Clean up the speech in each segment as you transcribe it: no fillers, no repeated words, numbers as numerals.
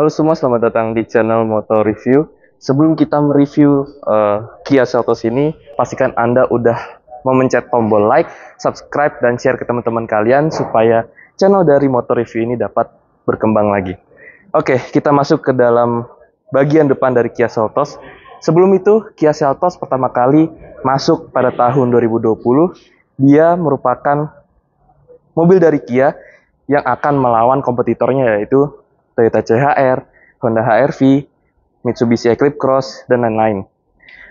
Halo semua, selamat datang di channel Motor Review. Sebelum kita mereview Kia Seltos ini, pastikan Anda udah memencet tombol like, subscribe, dan share ke teman-teman kalian supaya channel dari Motor Review ini dapat berkembang lagi. Oke, kita masuk ke dalam bagian depan dari Kia Seltos. Sebelum itu, Kia Seltos pertama kali masuk pada tahun 2020. Dia merupakan mobil dari Kia yang akan melawan kompetitornya, yaitu Toyota CHR, Honda HR-V, Mitsubishi Eclipse Cross, dan lain-lain.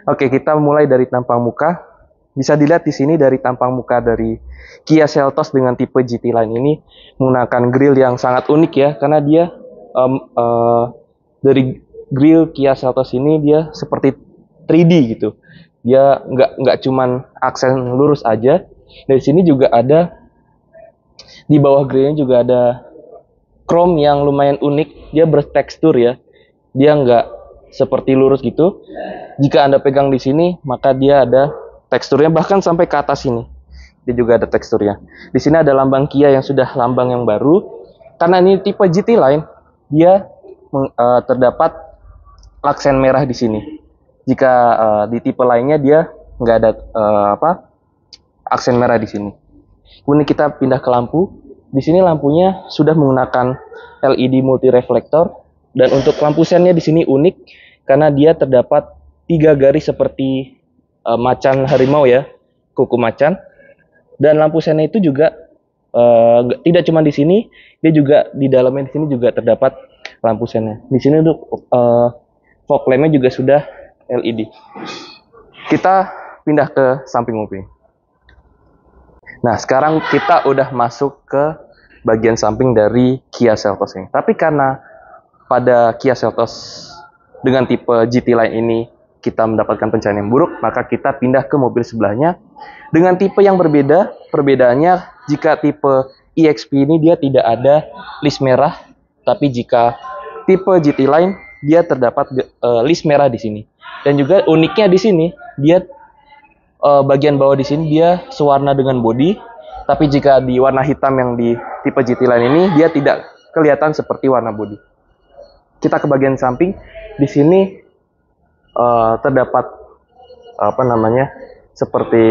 Oke, kita mulai dari tampang muka. Bisa dilihat di sini dari tampang muka dari Kia Seltos dengan tipe GT Line ini menggunakan grill yang sangat unik ya, karena dia dari grill Kia Seltos ini dia seperti 3D gitu. Dia nggak cuman aksen lurus aja. Dari sini juga ada, di bawah grillnya juga ada chrome yang lumayan unik. Dia bertekstur ya, dia nggak seperti lurus gitu. Jika Anda pegang di sini, maka dia ada teksturnya bahkan sampai ke atas sini. Dia juga ada teksturnya. Di sini ada lambang Kia yang sudah lambang yang baru. Karena ini tipe GT Line, dia terdapat aksen merah di sini. Jika di tipe lainnya dia nggak ada aksen merah di sini. Kemudian kita pindah ke lampu. Di sini lampunya sudah menggunakan LED multi reflektor, dan untuk lampu sennya di sini unik karena dia terdapat 3 garis seperti macan harimau ya, kuku macan. Dan lampu sennya itu juga tidak cuma di sini, dia juga di dalamnya di sini juga terdapat lampu sennya. Di sini untuk fog lampnya juga sudah LED. Kita pindah ke samping mobil. Nah, sekarang kita udah masuk ke bagian samping dari Kia Seltos ini. Tapi karena pada Kia Seltos dengan tipe GT Line ini kita mendapatkan pencahayaan yang buruk, maka kita pindah ke mobil sebelahnya dengan tipe yang berbeda. Perbedaannya, jika tipe EXP ini dia tidak ada list merah, tapi jika tipe GT Line dia terdapat list merah di sini. Dan juga uniknya di sini, dia bagian bawah di sini dia sewarna dengan bodi, tapi jika di warna hitam yang di tipe GT Line ini dia tidak kelihatan seperti warna bodi. Kita ke bagian samping. Di sini terdapat seperti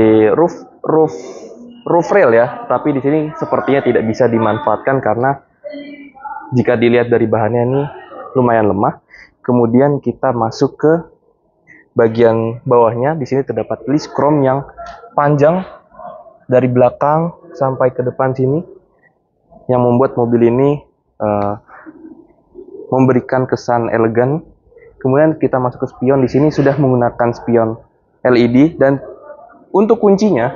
roof rail ya, tapi di sini sepertinya tidak bisa dimanfaatkan karena jika dilihat dari bahannya ini lumayan lemah. Kemudian kita masuk ke bagian bawahnya. Di sini terdapat list chrome yang panjang dari belakang sampai ke depan sini, yang membuat mobil ini memberikan kesan elegan. Kemudian kita masuk ke spion. Di sini sudah menggunakan spion LED, dan untuk kuncinya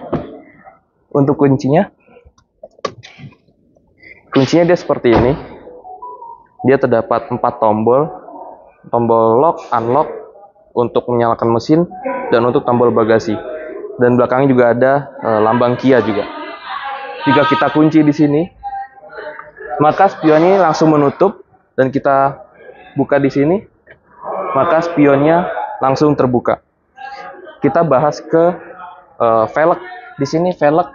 dia seperti ini. Dia terdapat 4 tombol lock, unlock, untuk menyalakan mesin, dan untuk tombol bagasi. Dan belakangnya juga ada lambang Kia juga. Jika kita kunci di sini, maka spionnya langsung menutup, dan kita buka di sini, maka spionnya langsung terbuka. Kita bahas ke velg. Di sini velg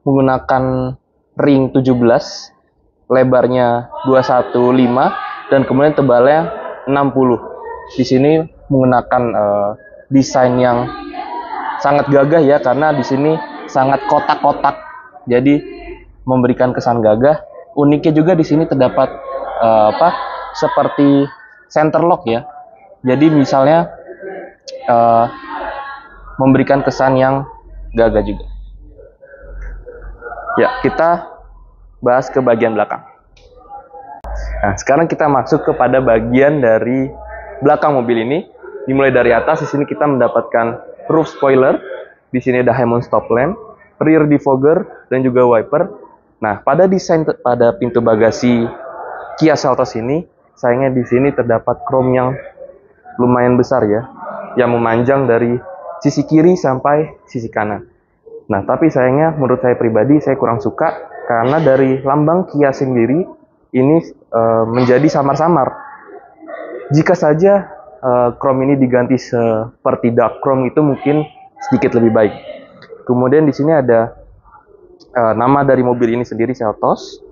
menggunakan ring 17, lebarnya 215, dan kemudian tebalnya 60. Di sini menggunakan desain yang sangat gagah ya, karena di sini sangat kotak-kotak, jadi memberikan kesan gagah. Uniknya juga di sini terdapat seperti center lock ya, jadi misalnya memberikan kesan yang gagah juga. Ya, kita bahas ke bagian belakang. Nah, sekarang kita masuk kepada bagian dari belakang mobil ini. Dimulai dari atas. Di sini kita mendapatkan roof spoiler. Di sini ada High Mount stop lamp, rear defogger, dan juga wiper. Nah, pada desain pada pintu bagasi Kia Seltos ini, sayangnya di sini terdapat chrome yang lumayan besar ya, yang memanjang dari sisi kiri sampai sisi kanan. Nah, tapi sayangnya menurut saya pribadi saya kurang suka karena dari lambang Kia sendiri ini menjadi samar-samar. Jika saja chrome ini diganti seperti dark chrome, itu mungkin sedikit lebih baik. Kemudian di sini ada nama dari mobil ini sendiri, Seltos.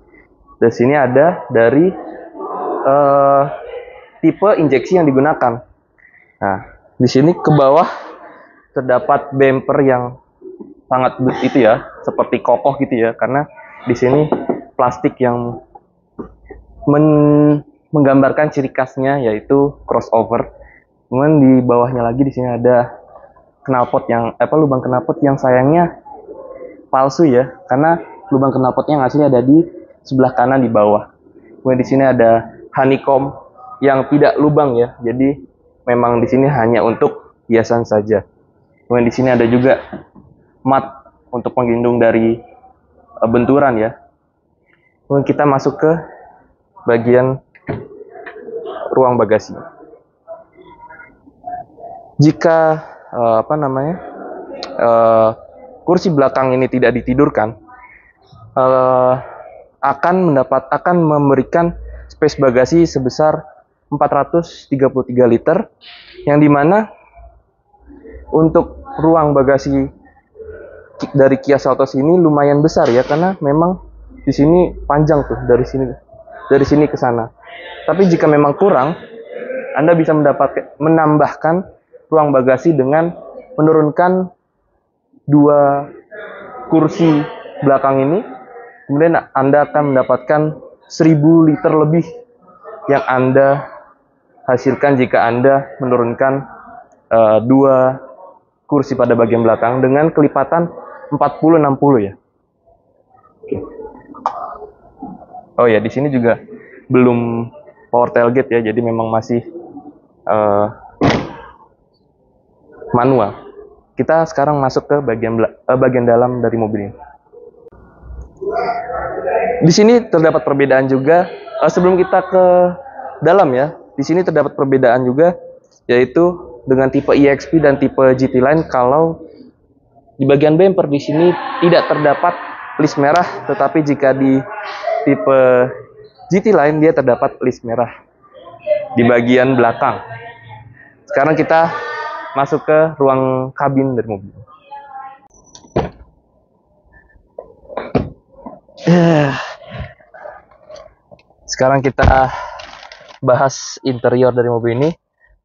Di sini ada dari tipe injeksi yang digunakan. Nah, di sini ke bawah terdapat bumper yang sangat itu ya, seperti kokoh gitu ya, karena di sini plastik yang menggambarkan ciri khasnya yaitu crossover. Kemudian di bawahnya lagi di sini ada knalpot yang lubang knalpot yang sayangnya palsu ya, karena lubang knalpotnya yang asli ada di sebelah kanan di bawah. Kemudian di sini ada honeycomb yang tidak lubang ya, jadi memang di sini hanya untuk hiasan saja. Kemudian di sini ada juga mat untuk pelindung dari benturan ya. Kemudian kita masuk ke bagian ruang bagasi. Jika kursi belakang ini tidak ditidurkan, akan memberikan space bagasi sebesar 433 liter, yang dimana untuk ruang bagasi dari Kia Seltos ini lumayan besar ya, karena memang di sini panjang tuh dari sini ke sana. Tapi jika memang kurang, Anda bisa menambahkan ruang bagasi dengan menurunkan 2 kursi belakang ini. Kemudian Anda akan mendapatkan 1000 liter lebih yang Anda hasilkan jika Anda menurunkan 2 kursi pada bagian belakang dengan kelipatan 40-60 ya. Oke. Oh ya, di sini juga belum power tailgate ya, jadi memang masih manual. Kita sekarang masuk ke bagian dalam dari mobil ini. Di sini terdapat perbedaan juga. Sebelum kita ke dalam ya, di sini terdapat perbedaan juga, yaitu dengan tipe EXP dan tipe GT Line. Kalau di bagian bumper di sini tidak terdapat list merah, tetapi jika di tipe GT Line dia terdapat list merah di bagian belakang. Sekarang kita masuk ke ruang kabin dari mobil. Sekarang kita bahas interior dari mobil ini.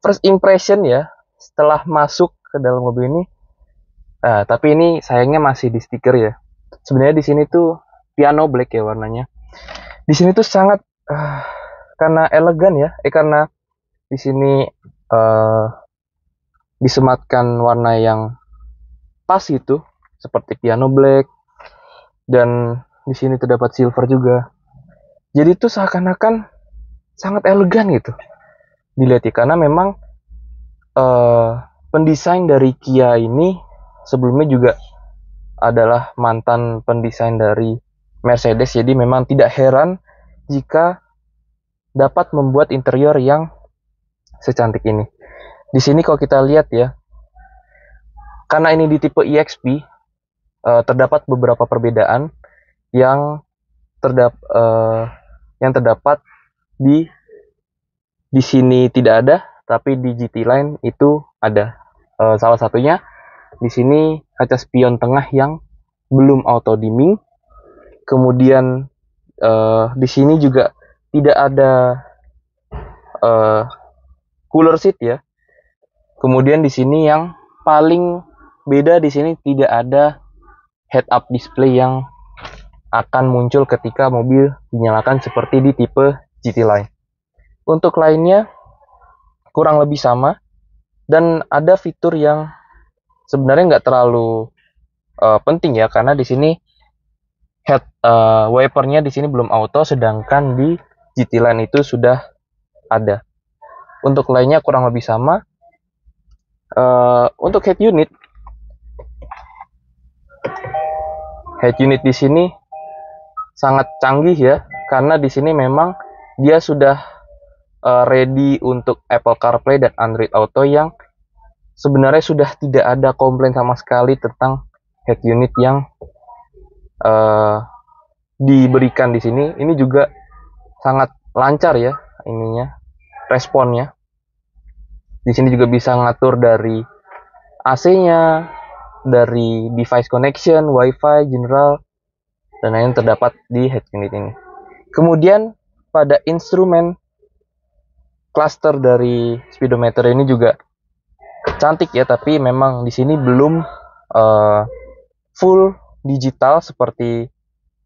First impression ya, setelah masuk ke dalam mobil ini. Tapi ini sayangnya masih di stiker ya. Sebenarnya di sini tuh piano black ya warnanya. Di sini tuh sangat karena elegan ya, karena di sini disematkan warna yang pas itu seperti piano black, dan di sini terdapat silver juga. Jadi itu seakan-akan sangat elegan gitu dilihat ya, karena memang pendesain dari Kia ini sebelumnya juga adalah mantan pendesain dari Mercedes, jadi memang tidak heran jika dapat membuat interior yang secantik ini. Di sini kalau kita lihat ya, karena ini di tipe EXP, terdapat beberapa perbedaan yang terdapat di sini tidak ada, tapi di GT Line itu ada. Salah satunya di sini kaca spion tengah yang belum auto dimming. Kemudian di sini juga tidak ada cooler seat ya. Kemudian di sini yang paling beda, di sini tidak ada head up display yang akan muncul ketika mobil dinyalakan seperti di tipe GT Line. Untuk lainnya kurang lebih sama, dan ada fitur yang sebenarnya nggak terlalu penting ya, karena di sini head wipernya di sini belum auto, sedangkan di GT Line itu sudah ada. Untuk lainnya kurang lebih sama. Untuk head unit di sini sangat canggih ya, karena di sini memang dia sudah ready untuk Apple CarPlay dan Android Auto, yang sebenarnya sudah tidak ada komplain sama sekali tentang head unit yang diberikan di sini. Ini juga sangat lancar ya ininya, responnya. Di sini juga bisa ngatur dari AC-nya, dari device connection, WiFi, general, dan lain terdapat di head unit ini. Kemudian pada instrumen cluster dari speedometer ini juga cantik ya, tapi memang di sini belum full digital seperti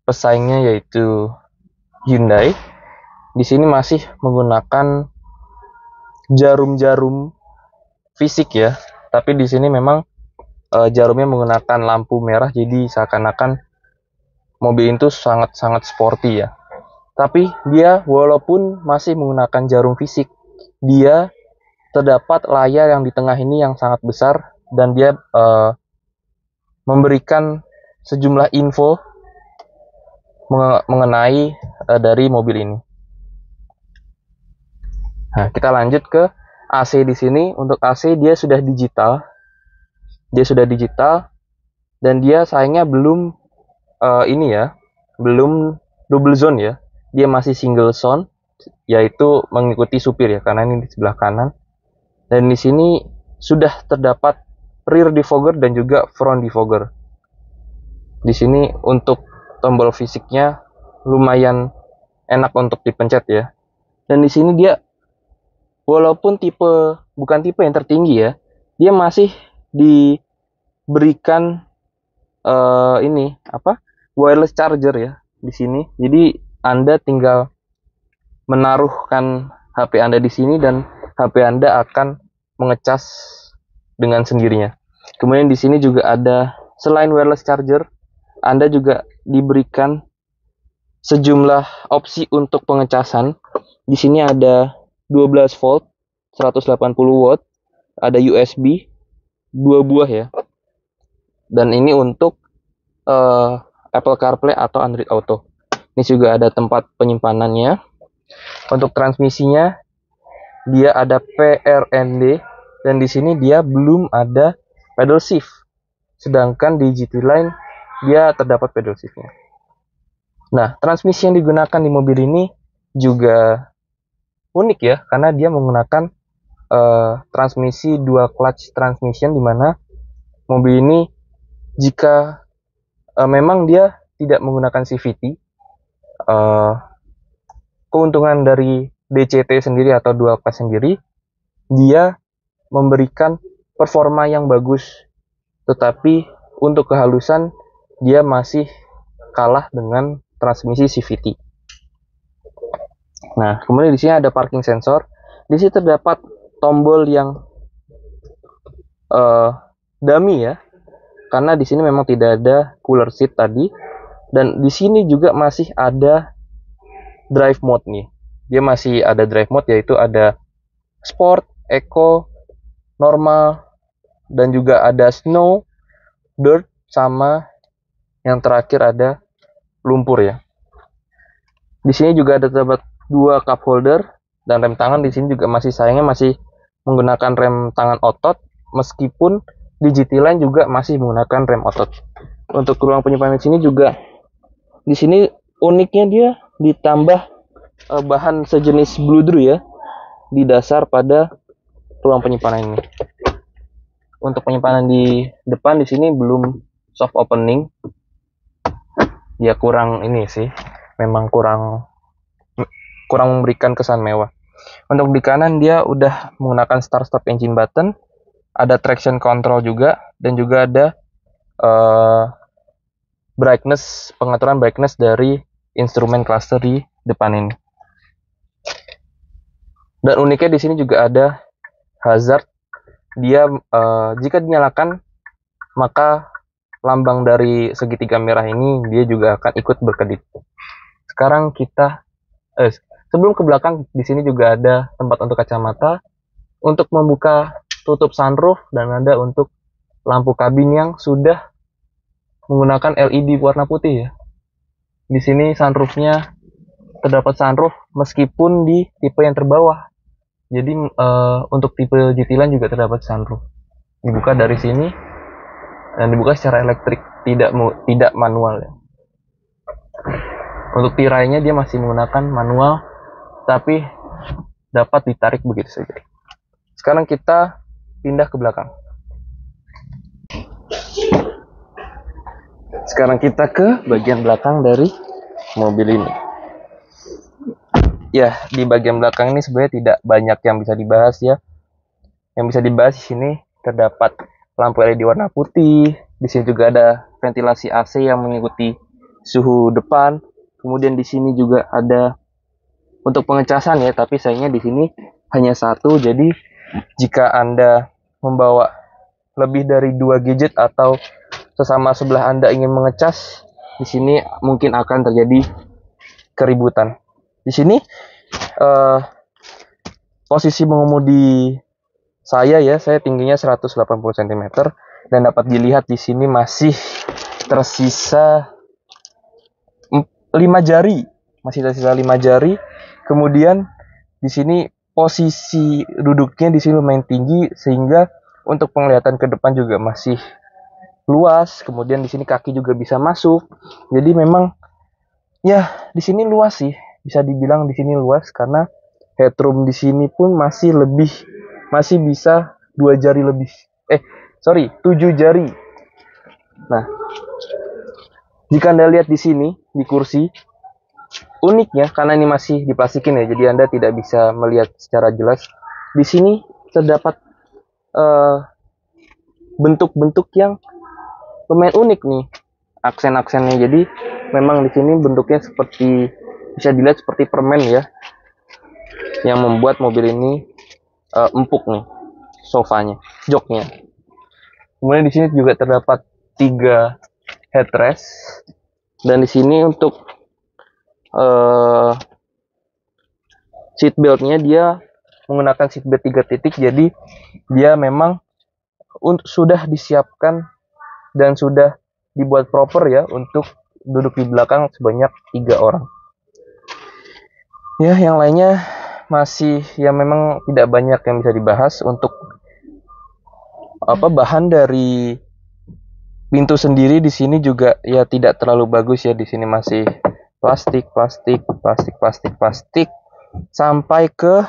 pesaingnya yaitu Hyundai. Di sini masih menggunakan jarum-jarum fisik ya, tapi di sini memang jarumnya menggunakan lampu merah, jadi seakan-akan mobil itu sangat-sangat sporty ya. Tapi dia walaupun masih menggunakan jarum fisik, dia terdapat layar yang di tengah ini yang sangat besar, dan dia memberikan sejumlah info mengenai dari mobil ini. Nah, kita lanjut ke AC di sini. Untuk AC dia sudah digital. Dan dia sayangnya belum ini ya, belum double zone ya. Dia masih single zone, yaitu mengikuti supir ya, karena ini di sebelah kanan. Dan di sini sudah terdapat rear defogger dan juga front defogger. Di sini untuk tombol fisiknya lumayan enak untuk dipencet ya. Dan di sini dia walaupun bukan tipe yang tertinggi ya, dia masih diberikan ini wireless charger ya di sini. Jadi Anda tinggal menaruhkan HP Anda di sini dan HP Anda akan mengecas dengan sendirinya. Kemudian di sini juga ada, selain wireless charger, Anda juga diberikan sejumlah opsi untuk pengecasan. Di sini ada 12 volt, 180 watt, ada USB 2 buah ya. Dan ini untuk Apple CarPlay atau Android Auto. Ini juga ada tempat penyimpanannya. Untuk transmisinya dia ada PRND, dan di sini dia belum ada pedal shift. Sedangkan di GT Line dia terdapat pedal shiftnya. Nah, transmisi yang digunakan di mobil ini juga unik ya, karena dia menggunakan transmisi dual clutch transmission, di mana mobil ini jika memang dia tidak menggunakan CVT, keuntungan dari DCT sendiri atau dual clutch sendiri, dia memberikan performa yang bagus, tetapi untuk kehalusan dia masih kalah dengan transmisi CVT. Nah, kemudian di sini ada parking sensor. Di sini terdapat tombol yang dummy ya, karena di sini memang tidak ada cooler seat tadi. Dan di sini juga masih ada drive mode nih. Dia masih ada drive mode, yaitu ada sport, eco, normal, dan juga ada snow, dirt, sama yang terakhir ada lumpur ya. Di sini juga ada terdapat 2 cup holder, dan rem tangan di sini juga sayangnya masih menggunakan rem tangan otot, meskipun di GT Line juga masih menggunakan rem otot. Untuk ruang penyimpanan di sini juga, di sini uniknya dia ditambah bahan sejenis bludru ya di dasar pada ruang penyimpanan ini. Untuk penyimpanan di depan di sini belum soft opening. Ya kurang ini sih, memang kurang memberikan kesan mewah. Untuk di kanan dia udah menggunakan start stop engine button, ada traction control juga, dan juga ada pengaturan brightness dari instrumen cluster di depan ini. Dan uniknya di sini juga ada hazard. Dia jika dinyalakan, maka lambang dari segitiga merah ini dia juga akan ikut berkedip. Sekarang kita sebelum ke belakang, di sini juga ada tempat untuk kacamata, untuk membuka tutup sunroof, dan ada untuk lampu kabin yang sudah menggunakan LED warna putih ya. Di sini sunroofnya terdapat sunroof meskipun di tipe yang terbawah. Jadi untuk tipe GT Line juga terdapat sunroof. Dibuka dari sini dan dibuka secara elektrik, tidak manual ya. Untuk tirainya dia masih menggunakan manual, tapi dapat ditarik begitu saja. Sekarang kita pindah ke belakang. Sekarang kita ke bagian belakang dari mobil ini. ya di bagian belakang ini sebenarnya tidak banyak yang bisa dibahas ya. Yang bisa dibahas di sini terdapat lampu LED warna putih. Di sini juga ada ventilasi AC yang mengikuti suhu depan. Kemudian di sini juga ada untuk pengecasan ya, tapi sayangnya di sini hanya satu. Jadi jika Anda membawa lebih dari 2 gadget atau sesama sebelah Anda ingin mengecas, di sini mungkin akan terjadi keributan. Di sini posisi mengemudi saya tingginya 180 cm dan dapat dilihat di sini masih tersisa 5 jari, Kemudian di sini posisi duduknya di sini lumayan tinggi sehingga untuk penglihatan ke depan juga masih luas. Kemudian di sini kaki juga bisa masuk. Jadi memang ya di sini luas sih, bisa dibilang di sini luas karena headroom di sini pun masih bisa 2 jari lebih. 7 jari. Nah, jika Anda lihat di sini di kursi, uniknya karena ini masih diplastikin ya, jadi Anda tidak bisa melihat secara jelas. Di sini terdapat bentuk-bentuk yang lumayan unik nih, aksen-aksennya. Jadi memang di sini bentuknya seperti, bisa dilihat seperti permen ya, yang membuat mobil ini empuk nih sofanya, joknya. Kemudian di sini juga terdapat 3 headrest dan di sini untuk seat beltnya dia menggunakan seat belt 3 titik, jadi dia memang sudah disiapkan dan sudah dibuat proper ya untuk duduk di belakang sebanyak 3 orang. Ya, yang lainnya masih ya memang tidak banyak yang bisa dibahas. Untuk bahan dari pintu sendiri di sini juga ya tidak terlalu bagus ya. Di sini masih plastik sampai ke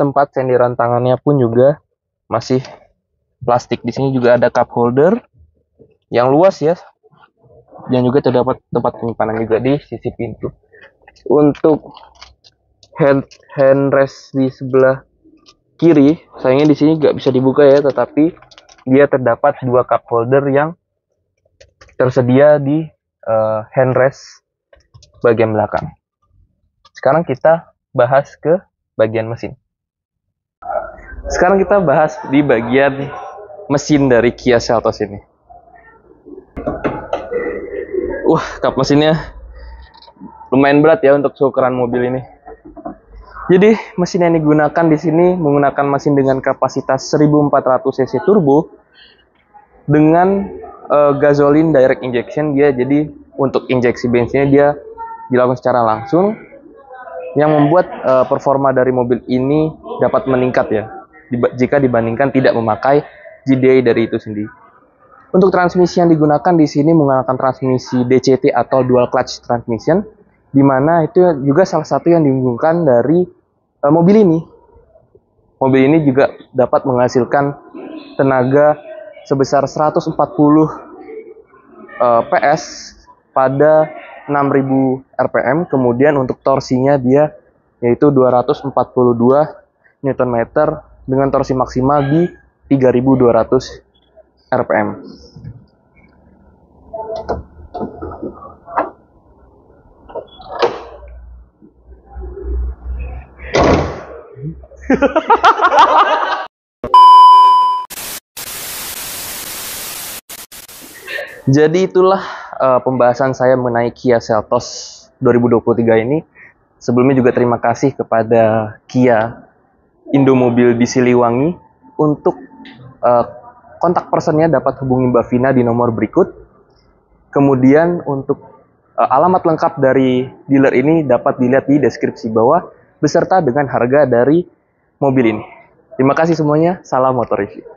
tempat senderan tangannya pun juga masih plastik. Di sini juga ada cup holder yang luas ya, dan juga terdapat tempat penyimpanan juga di sisi pintu. Untuk handrest di sebelah kiri, sayangnya di sini nggak bisa dibuka ya, tetapi dia terdapat 2 cup holder yang tersedia di handrest bagian belakang. Sekarang kita bahas ke bagian mesin. Sekarang kita bahas di bagian mesin dari Kia Seltos ini. Kap mesinnya lumayan berat ya untuk seukuran mobil ini. Jadi mesin yang digunakan di sini menggunakan mesin dengan kapasitas 1400 cc turbo dengan gasolin direct injection dia. Jadi untuk injeksi bensinnya dia dilakukan secara langsung, yang membuat performa dari mobil ini dapat meningkat ya jika dibandingkan tidak memakai GDI dari itu sendiri. Untuk transmisi yang digunakan di sini menggunakan transmisi DCT atau dual clutch transmission, di mana itu juga salah satu yang diunggulkan dari mobil ini. Mobil ini juga dapat menghasilkan tenaga sebesar 140 PS pada 6000 rpm. Kemudian untuk torsinya dia yaitu 242 Nm dengan torsi maksimal di 3200 rpm. Jadi itulah pembahasan saya mengenai Kia Seltos 2023 ini. Sebelumnya juga terima kasih kepada Kia Indomobil di Siliwangi. Untuk kontak personnya dapat hubungi Mbak Vina di nomor berikut. Kemudian untuk alamat lengkap dari dealer ini dapat dilihat di deskripsi bawah beserta dengan harga dari mobil ini. Terima kasih semuanya. Salam motor review.